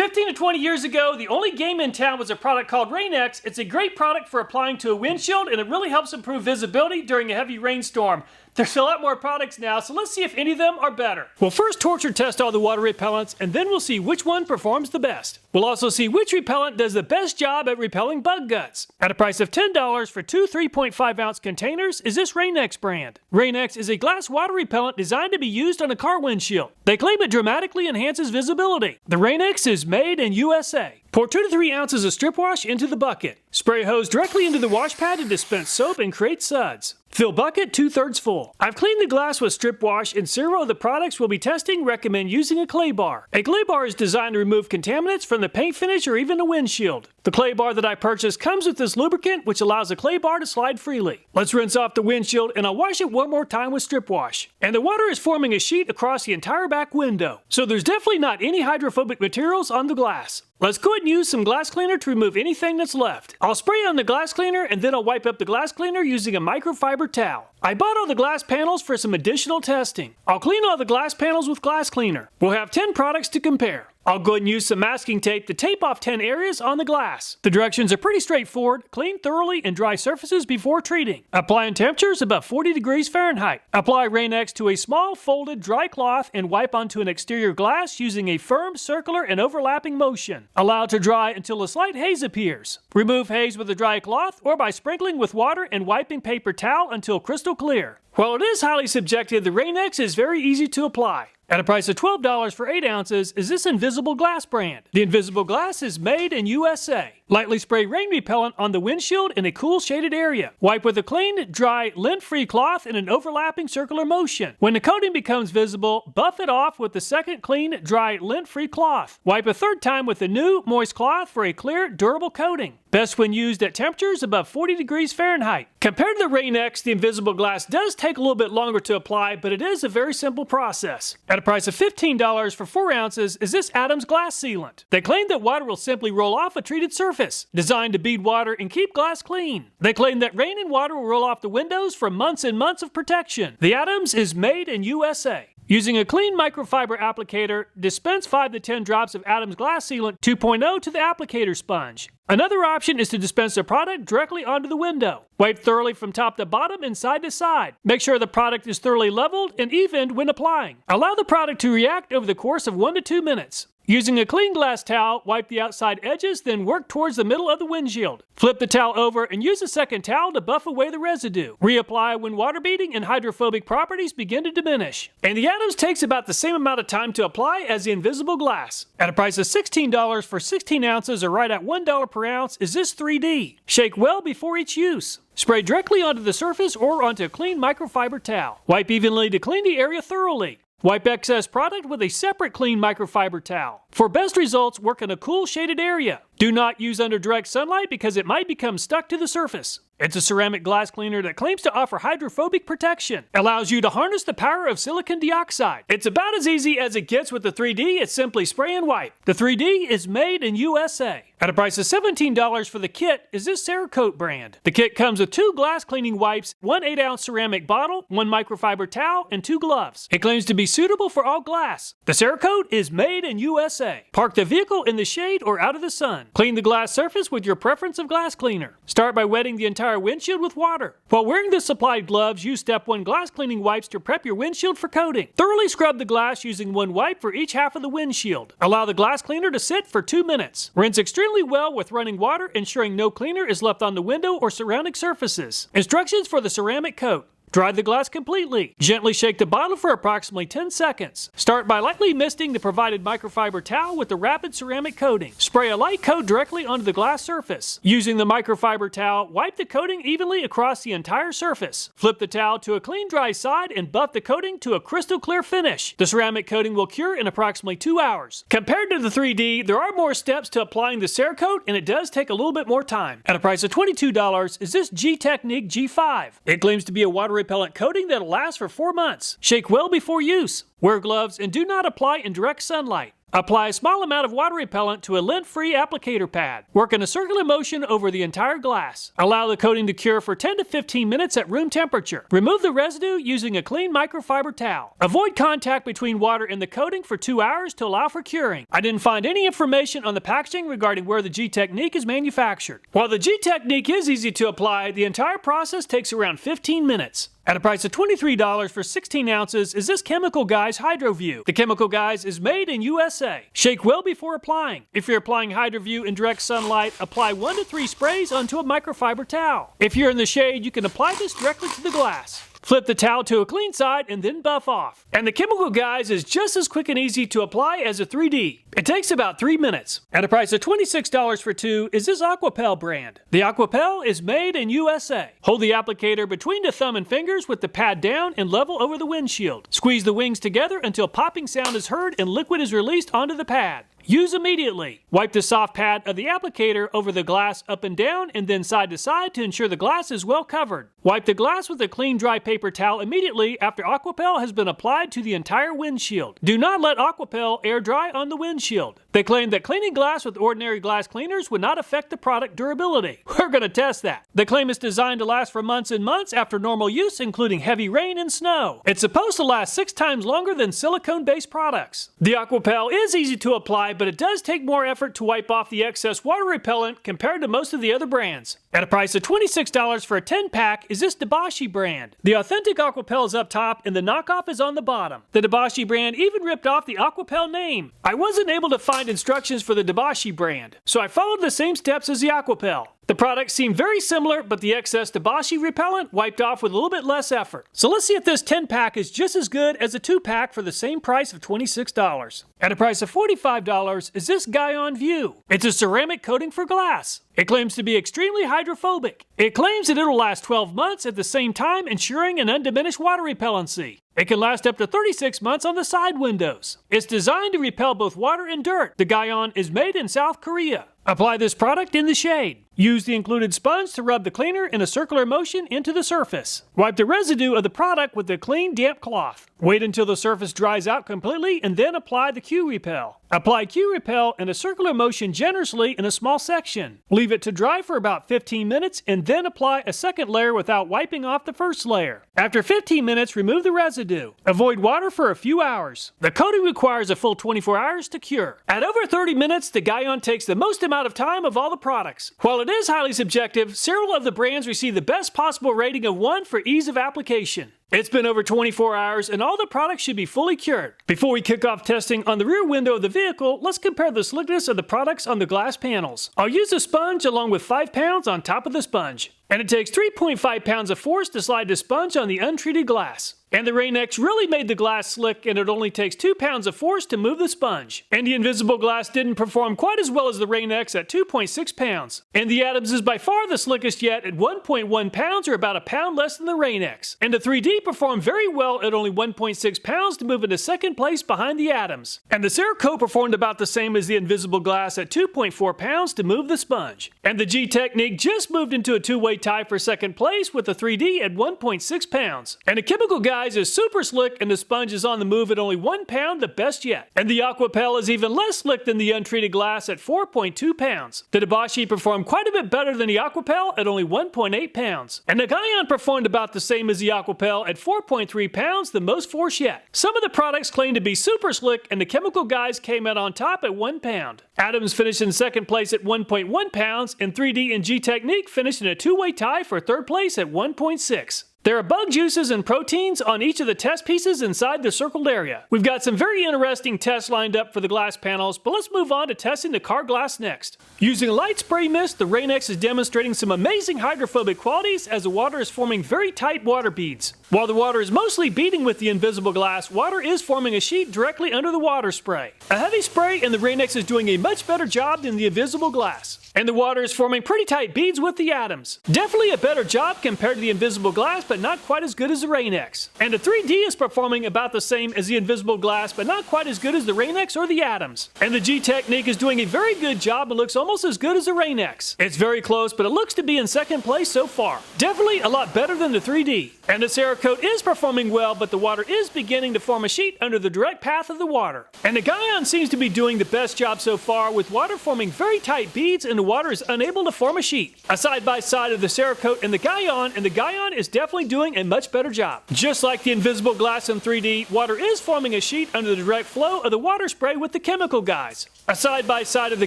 15 to 20 years ago, the only game in town was a product called Rain-X. It's a great product for applying to a windshield, and it really helps improve visibility during a heavy rainstorm. There's a lot more products now, so let's see if any of them are better. We'll first torture test all the water repellents, and then we'll see which one performs the best. We'll also see which repellent does the best job at repelling bug guts. At a price of $10 for two 3.5-ounce containers is this Rain-X brand. Rain-X is a glass water repellent designed to be used on a car windshield. They claim it dramatically enhances visibility. The Rain-X is made in USA. Pour 2 to 3 ounces of strip wash into the bucket. Spray hose directly into the wash pad to dispense soap and create suds. Fill bucket 2/3 full. I've cleaned the glass with strip wash, and several of the products we'll be testing recommend using a clay bar. A clay bar is designed to remove contaminants from the paint finish or even the windshield. The clay bar that I purchased comes with this lubricant, which allows the clay bar to slide freely. Let's rinse off the windshield, and I'll wash it one more time with strip wash. And the water is forming a sheet across the entire back window, so there's definitely not any hydrophobic materials on the glass. Let's go ahead and use some glass cleaner to remove anything that's left. I'll spray on the glass cleaner, and then I'll wipe up the glass cleaner using a microfiber towel. I bought all the glass panels for some additional testing. I'll clean all the glass panels with glass cleaner. We'll have 10 products to compare. I'll go ahead and use some masking tape to tape off 10 areas on the glass. The directions are pretty straightforward. Clean thoroughly and dry surfaces before treating. Apply in temperatures above 40 degrees Fahrenheit. Apply Rain-X to a small folded dry cloth and wipe onto an exterior glass using a firm, circular, and overlapping motion. Allow it to dry until a slight haze appears. Remove haze with a dry cloth or by sprinkling with water and wiping paper towel until crystal clear. While it is highly subjective, the Rain-X is very easy to apply. At a price of $12 for 8 ounces is this Invisible Glass brand. The Invisible Glass is made in USA. Lightly spray rain repellent on the windshield in a cool shaded area. Wipe with a clean, dry, lint-free cloth in an overlapping circular motion. When the coating becomes visible, buff it off with the second clean, dry, lint-free cloth. Wipe a third time with a new, moist cloth for a clear, durable coating. Best when used at temperatures above 40 degrees Fahrenheit. Compared to the Rain-X, the Invisible Glass does take a little bit longer to apply, but it is a very simple process. At a price of $15 for 4 ounces is this Adams Glass Sealant. They claim that water will simply roll off a treated surface, designed to bead water and keep glass clean. They claim that rain and water will roll off the windows for months and months of protection. The Adams is made in USA. Using a clean microfiber applicator, dispense 5 to 10 drops of Adams Glass Sealant 2.0 to the applicator sponge. Another option is to dispense the product directly onto the window. Wipe thoroughly from top to bottom and side to side. Make sure the product is thoroughly leveled and evened when applying. Allow the product to react over the course of 1 to 2 minutes. Using a clean glass towel, wipe the outside edges, then work towards the middle of the windshield. Flip the towel over and use a second towel to buff away the residue. Reapply when water beading and hydrophobic properties begin to diminish. And the Adams takes about the same amount of time to apply as the Invisible Glass. At a price of $16 for 16 ounces or right at $1 per ounce is this 3D. Shake well before each use. Spray directly onto the surface or onto a clean microfiber towel. Wipe evenly to clean the area thoroughly. Wipe excess product with a separate clean microfiber towel. For best results, work in a cool shaded area. Do not use under direct sunlight because it might become stuck to the surface. It's a ceramic glass cleaner that claims to offer hydrophobic protection. Allows you to harness the power of silicon dioxide. It's about as easy as it gets with the 3D. It's simply spray and wipe. The 3D is made in USA. At a price of $17 for the kit is this CERAKOTE brand. The kit comes with 2 glass cleaning wipes, 1 8-ounce ceramic bottle, 1 microfiber towel, and 2 gloves. It claims to be suitable for all glass. The CERAKOTE is made in USA. Park the vehicle in the shade or out of the sun. Clean the glass surface with your preference of glass cleaner. Start by wetting the entire windshield with water. While wearing the supplied gloves, use Step 1 glass cleaning wipes to prep your windshield for coating. Thoroughly scrub the glass using 1 wipe for each half of the windshield. Allow the glass cleaner to sit for 2 minutes. Rinse extremely well with running water, ensuring no cleaner is left on the window or surrounding surfaces. Instructions for the ceramic coat. Dry the glass completely. Gently shake the bottle for approximately 10 seconds. Start by lightly misting the provided microfiber towel with the rapid ceramic coating. Spray a light coat directly onto the glass surface. Using the microfiber towel, wipe the coating evenly across the entire surface. Flip the towel to a clean dry side and buff the coating to a crystal clear finish. The ceramic coating will cure in approximately 2 hours. Compared to the 3D, there are more steps to applying the CERAKOTE, and it does take a little bit more time. At a price of $22 is this Gtechniq G5. It claims to be a water repellent coating that'll last for 4 months. Shake well before use. Wear gloves and do not apply in direct sunlight. Apply a small amount of water repellent to a lint-free applicator pad. Work in a circular motion over the entire glass. Allow the coating to cure for 10 to 15 minutes at room temperature. Remove the residue using a clean microfiber towel. Avoid contact between water and the coating for 2 hours to allow for curing. I didn't find any information on the packaging regarding where the Gtechniq is manufactured. While the Gtechniq is easy to apply, the entire process takes around 15 minutes. At a price of $23 for 16 ounces is this Chemical Guys HydroView. The Chemical Guys is made in USA. Shake well before applying. If you're applying HydroView in direct sunlight, apply 1 to 3 sprays onto a microfiber towel. If you're in the shade, you can apply this directly to the glass. Flip the towel to a clean side and then buff off. And the Chemical Guys is just as quick and easy to apply as a 3D. It takes about 3 minutes. At a price of $26 for 2 is this Aquapel brand. The Aquapel is made in USA. Hold the applicator between the thumb and fingers with the pad down and level over the windshield. Squeeze the wings together until popping sound is heard and liquid is released onto the pad. Use immediately. Wipe the soft pad of the applicator over the glass up and down and then side to side to ensure the glass is well covered. Wipe the glass with a clean dry paper towel immediately after Aquapel has been applied to the entire windshield. Do not let Aquapel air dry on the windshield. They claim that cleaning glass with ordinary glass cleaners would not affect the product durability. We're going to test that. The claim is designed to last for months and months after normal use, including heavy rain and snow. It's supposed to last 6 times longer than silicone-based products. The Aquapel is easy to apply, but it does take more effort to wipe off the excess water repellent compared to most of the other brands. At a price of $26 for a 10-pack is this Debaishi brand. The authentic Aquapel is up top and the knockoff is on the bottom. The Debaishi brand even ripped off the Aquapel name. I wasn't able to find instructions for the Debaishi brand, so I followed the same steps as the Aquapel. The products seem very similar, but the excess Debaishi repellent wiped off with a little bit less effort. So let's see if this 10-pack is just as good as a 2-pack for the same price of $26. At a price of $45 is this GYEON View. It's a ceramic coating for glass. It claims to be extremely hydrophobic. It claims that it'll last 12 months at the same time, ensuring an undiminished water repellency. It can last up to 36 months on the side windows. It's designed to repel both water and dirt. The GYEON is made in South Korea. Apply this product in the shade. Use the included sponge to rub the cleaner in a circular motion into the surface. Wipe the residue of the product with a clean, damp cloth. Wait until the surface dries out completely and then apply the Q-Repel. Apply Q-Repel in a circular motion generously in a small section. Leave it to dry for about 15 minutes and then apply a second layer without wiping off the first layer. After 15 minutes, remove the residue. Avoid water for a few hours. The coating requires a full 24 hours to cure. At over 30 minutes, the GYEON takes the most amount of time of all the products. While it is highly subjective, several of the brands receive the best possible rating of 1 for ease of application. It's been over 24 hours and all the products should be fully cured. Before we kick off testing on the rear window of the vehicle, let's compare the slickness of the products on the glass panels. I'll use a sponge along with 5 pounds on top of the sponge. And it takes 3.5 pounds of force to slide the sponge on the untreated glass. And the Rain-X really made the glass slick, and it only takes 2 pounds of force to move the sponge. And the invisible glass didn't perform quite as well as the Rain-X at 2.6 pounds. And the Atoms is by far the slickest yet at 1.1 pounds, or about a pound less than the Rain-X. And the 3D performed very well at only 1.6 pounds to move into second place behind the Atoms. And the CERAKOTE performed about the same as the invisible glass at 2.4 pounds to move the sponge. And the Gtechniq just moved into a two-way tie for second place with the 3D at 1.6 pounds. And the Chemical Guys is super slick and the sponge is on the move at only 1 pound, the best yet. And the Aquapel is even less slick than the untreated glass at 4.2 pounds. The Debaishi performed quite a bit better than the Aquapel at only 1.8 pounds. And the GYEON performed about the same as the Aquapel at 4.3 pounds, the most force yet. Some of the products claim to be super slick and the Chemical Guys came out on top at 1 pound. Atoms finished in second place at 1.1 pounds and 3D and Gtechniq finished in a two-way tie for third place at 1.6. There are bug juices and proteins on each of the test pieces inside the circled area. We've got some very interesting tests lined up for the glass panels, but let's move on to testing the car glass next. Using a light spray mist, the Rain-X is demonstrating some amazing hydrophobic qualities as the water is forming very tight water beads. While the water is mostly beading with the invisible glass, water is forming a sheet directly under the water spray. A heavy spray and the Rain-X is doing a much better job than the invisible glass. And the water is forming pretty tight beads with the Atoms. Definitely a better job compared to the invisible glass, but not quite as good as the Rain-X. And the 3D is performing about the same as the Invisible Glass, but not quite as good as the Rain-X or the Atoms. And the Gtechniq is doing a very good job and looks almost as good as the Rain-X. It's very close, but it looks to be in second place so far. Definitely a lot better than the 3D. And the CERAKOTE is performing well, but the water is beginning to form a sheet under the direct path of the water. And the GYEON seems to be doing the best job so far, with water forming very tight beads and the water is unable to form a sheet. A side by side of the CERAKOTE and the GYEON is definitely doing a much better job. Just like the Invisible Glass in 3D, water is forming a sheet under the direct flow of the water spray with the chemical guys. A side by side of the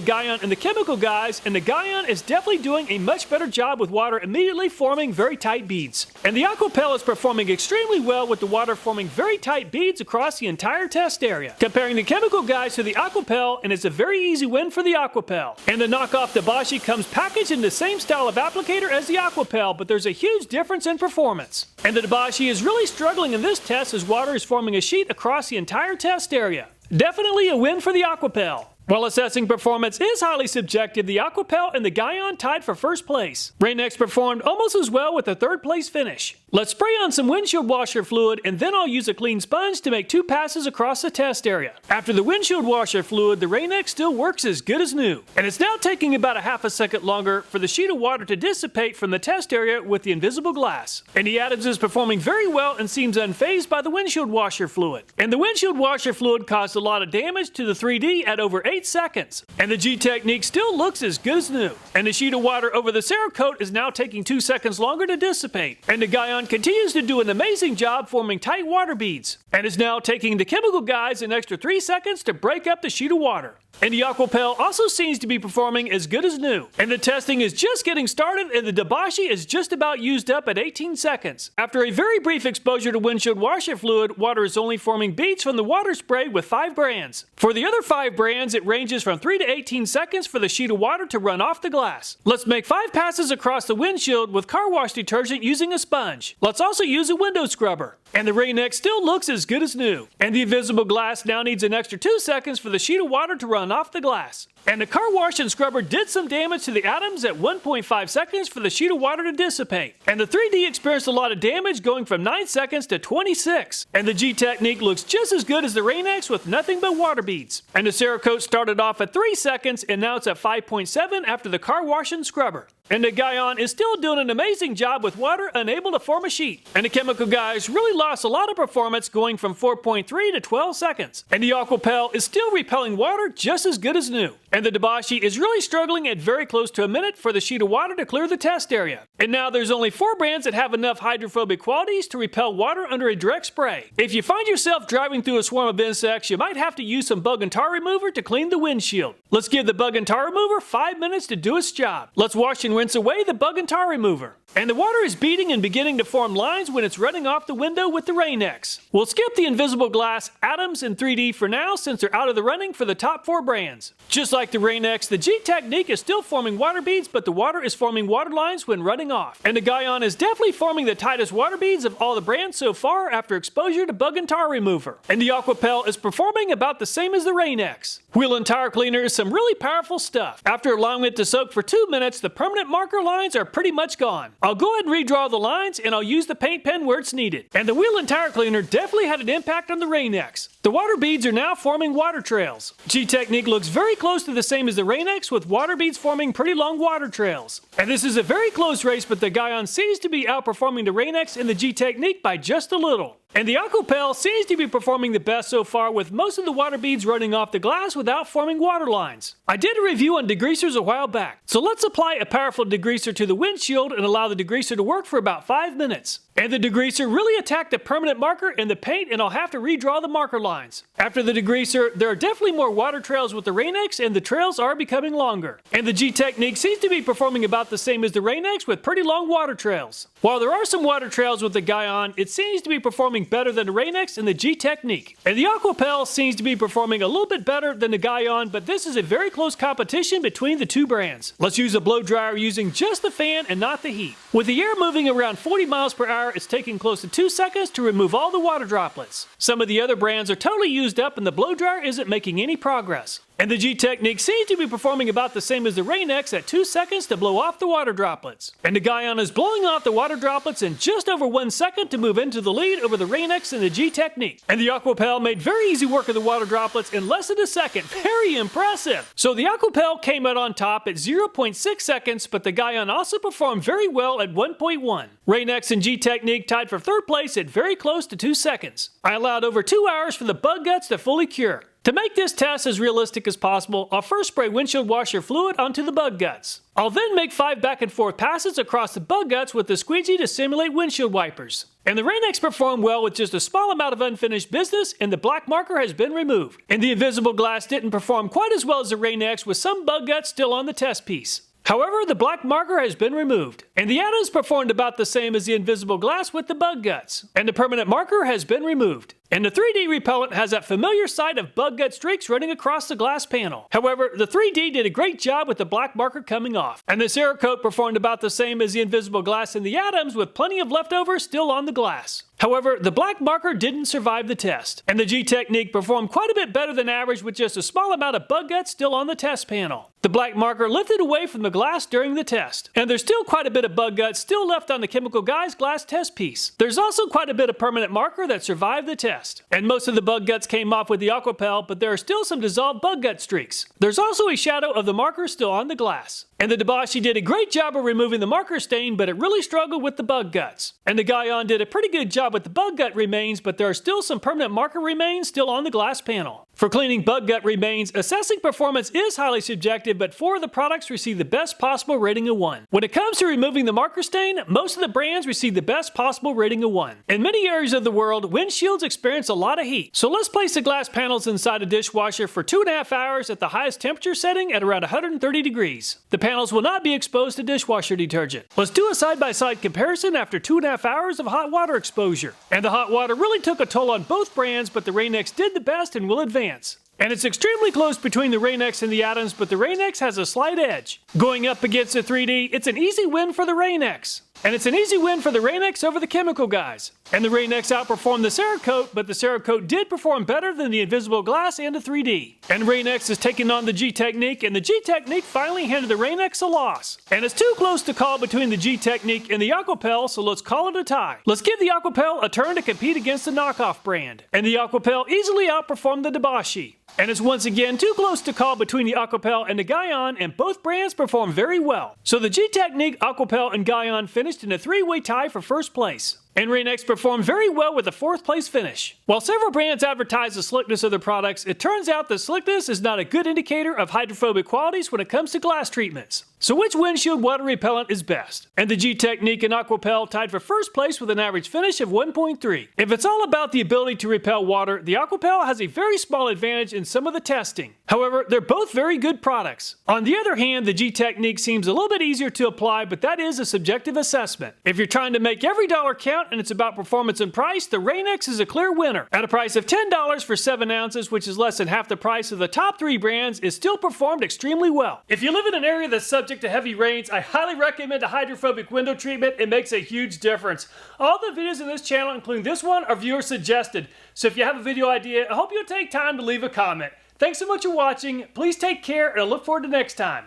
GYEON and the chemical guys, and the GYEON is definitely doing a much better job with water immediately forming very tight beads. And the Aquapel is performing extremely well with the water forming very tight beads across the entire test area. Comparing the chemical guys to the Aquapel, and it's a very easy win for the Aquapel. And the knockoff Debaishi comes packaged in the same style of applicator as the Aquapel, but there's a huge difference in performance. And the Debaishi is really struggling in this test as water is forming a sheet across the entire test area. Definitely a win for the Aquapel. While assessing performance is highly subjective, the Aquapel and the GYEON tied for first place. Rain-X performed almost as well with a third place finish. Let's spray on some windshield washer fluid, and then I'll use a clean sponge to make 2 passes across the test area. After the windshield washer fluid, the Rain-X still works as good as new. And it's now taking about a half a second longer for the sheet of water to dissipate from the test area with the Invisible Glass. And the Atoms is performing very well and seems unfazed by the windshield washer fluid. And the windshield washer fluid caused a lot of damage to the 3D at over 8 seconds. And the Gtechniq still looks as good as new. And the sheet of water over the CERAKOTE is now taking 2 seconds longer to dissipate. And the GYEON continues to do an amazing job forming tight water beads, and is now taking the chemical guys an extra 3 seconds to break up the sheet of water. And the Aquapel also seems to be performing as good as new. And the testing is just getting started, and the Debaishi is just about used up at 18 seconds. After a very brief exposure to windshield washer fluid, water is only forming beads from the water spray with 5 brands. For the other 5 brands, it ranges from 3 to 18 seconds for the sheet of water to run off the glass. Let's make 5 passes across the windshield with car wash detergent using a sponge. Let's also use a window scrubber. And the Rain-X still looks as good as new. And the Invisible Glass now needs an extra 2 seconds for the sheet of water to run off the glass. And the car wash and scrubber did some damage to the Atoms at 1.5 seconds for the sheet of water to dissipate. And the 3D experienced a lot of damage, going from 9 seconds to 26. And the Gtechniq looks just as good as the Rain-X with nothing but water beads. And the CERAKOTE started off at 3 seconds, and now it's at 5.7 after the car wash and scrubber. And the GYEON is still doing an amazing job with water unable to form a sheet. And the chemical guys really lost a lot of performance, going from 4.3 to 12 seconds. And the Aquapel is still repelling water just as good as new. And the Debaishi is really struggling at very close to a minute for the sheet of water to clear the test area. And now there's only 4 brands that have enough hydrophobic qualities to repel water under a direct spray. If you find yourself driving through a swarm of insects, you might have to use some bug and tar remover to clean the windshield. Let's give the bug and tar remover 5 minutes to do its job. Let's wash and rinse away the bug and tar remover. And the water is beading and beginning to form lines when it's running off the window with the Rain-X. We'll skip the Invisible Glass, Atoms, and 3D for now, since they're out of the running for the top 4 brands. Just like the Rain-X, the Gtechniq is still forming water beads, but the water is forming water lines when running off. And the GYEON is definitely forming the tightest water beads of all the brands so far after exposure to bug and tar remover. And the Aquapel is performing about the same as the Rain-X. Wheel and tire cleaner is some really powerful stuff. After allowing it to soak for 2 minutes, the permanent marker lines are pretty much gone. I'll go ahead and redraw the lines, and I'll use the paint pen where it's needed. And the wheel and tire cleaner definitely had an impact on the Rain-X. The water beads are now forming water trails. Gtechniq looks very close to the same as the Rain-X, with water beads forming pretty long water trails. And this is a very close race, but the GYEON seems to be outperforming the Rain-X and the Gtechniq by just a little. And the Aquapel seems to be performing the best so far, with most of the water beads running off the glass without forming water lines. I did a review on degreasers a while back, so let's apply a powerful degreaser to the windshield and allow the degreaser to work for about 5 minutes. And the degreaser really attacked the permanent marker and the paint, and I'll have to redraw the marker lines. After the degreaser, there are definitely more water trails with the Rain-X, and the trails are becoming longer. And the Gtechniq seems to be performing about the same as the Rain-X, with pretty long water trails. While there are some water trails with the GYEON, it seems to be performing better than the Rain-X and the Gtechniq. And the Aquapel seems to be performing a little bit better than the GYEON, but this is a very close competition between the 2 brands. Let's use a blow dryer using just the fan and not the heat. With the air moving around 40 miles per hour, it's taking close to 2 seconds to remove all the water droplets. Some of the other brands are totally used up, and the blow dryer isn't making any progress. And the Gtechniq seems to be performing about the same as the Rain-X at 2 seconds to blow off the water droplets. And the GYEON is blowing off the water droplets in just over 1 second to move into the lead over the Rain-X and the Gtechniq. And the Aquapel made very easy work of the water droplets in less than a second. Very impressive! So the Aquapel came out on top at 0.6 seconds, but the GYEON also performed very well at 1.1. Rain-X and Gtechniq tied for 3rd place at very close to 2 seconds. I allowed over 2 hours for the bug guts to fully cure. To make this test as realistic as possible, I'll first spray windshield washer fluid onto the bug guts. I'll then make 5 back and forth passes across the bug guts with the squeegee to simulate windshield wipers. And the Rain-X performed well with just a small amount of unfinished business, and the black marker has been removed. And the invisible glass didn't perform quite as well as the Rain-X, with some bug guts still on the test piece. However, the black marker has been removed, and the atoms performed about the same as the invisible glass with the bug guts, and the permanent marker has been removed. And the 3D repellent has that familiar sight of bug gut streaks running across the glass panel. However, the 3D did a great job with the black marker coming off, and the CERAKOTE performed about the same as the invisible glass and the atoms, with plenty of leftovers still on the glass. However, the black marker didn't survive the test, and the Gtechniq performed quite a bit better than average with just a small amount of bug guts still on the test panel. The black marker lifted away from the glass during the test, and there's still quite a bit of bug guts still left on the Chemical Guys glass test piece. There's also quite a bit of permanent marker that survived the test, and most of the bug guts came off with the Aquapel, but there are still some dissolved bug gut streaks. There's also a shadow of the marker still on the glass. And the Debaishi did a great job of removing the marker stain, but it really struggled with the bug guts. And the GYEON did a pretty good job with the bug gut remains, but there are still some permanent marker remains still on the glass panel. For cleaning bug gut remains, assessing performance is highly subjective, but 4 of the products receive the best possible rating of 1. When it comes to removing the marker stain, most of the brands receive the best possible rating of 1. In many areas of the world, windshields experience a lot of heat. So let's place the glass panels inside a dishwasher for 2.5 hours at the highest temperature setting at around 130 degrees. The panels will not be exposed to dishwasher detergent. Let's do a side-by-side comparison after 2.5 hours of hot water exposure. And the hot water really took a toll on both brands, but the Rain-X did the best and will advance. And it's extremely close between the Rain-X and the atoms, but the Rain-X has a slight edge. Going up against the 3D, it's an easy win for the Rain-X. And it's an easy win for the Rain-X over the Chemical Guys. And the Rain-X outperformed the CERAKOTE, but the CERAKOTE did perform better than the invisible glass and the 3D. And Rain-X is taking on the Gtechniq, and the Gtechniq finally handed the Rain-X a loss. And it's too close to call between the Gtechniq and the Aquapel, so let's call it a tie. Let's give the Aquapel a turn to compete against the knockoff brand. And the Aquapel easily outperformed the Debaishi. And it's once again too close to call between the Aquapel and the GYEON, and both brands perform very well. So the Gtechniq, Aquapel, and GYEON finished in a 3-way tie for 1st place. And Rain-X performed very well with a 4th place finish. While several brands advertise the slickness of their products, it turns out that slickness is not a good indicator of hydrophobic qualities when it comes to glass treatments. So which windshield water repellent is best? And the Gtechniq and Aquapel tied for 1st place with an average finish of 1.3. If it's all about the ability to repel water, the Aquapel has a very small advantage in some of the testing. However, they're both very good products. On the other hand, the Gtechniq seems a little bit easier to apply, but that is a subjective assessment. If you're trying to make every dollar count and it's about performance and price, the Rain-X is a clear winner. At a price of $10 for 7 ounces, which is less than half the price of the top 3 brands, it still performed extremely well. If you live in an area that's subject to heavy rains, I highly recommend a hydrophobic window treatment. It makes a huge difference. All the videos in this channel, including this one, are viewer suggested. So if you have a video idea, I hope you'll take time to leave a comment. Thanks so much for watching. Please take care, and I look forward to next time.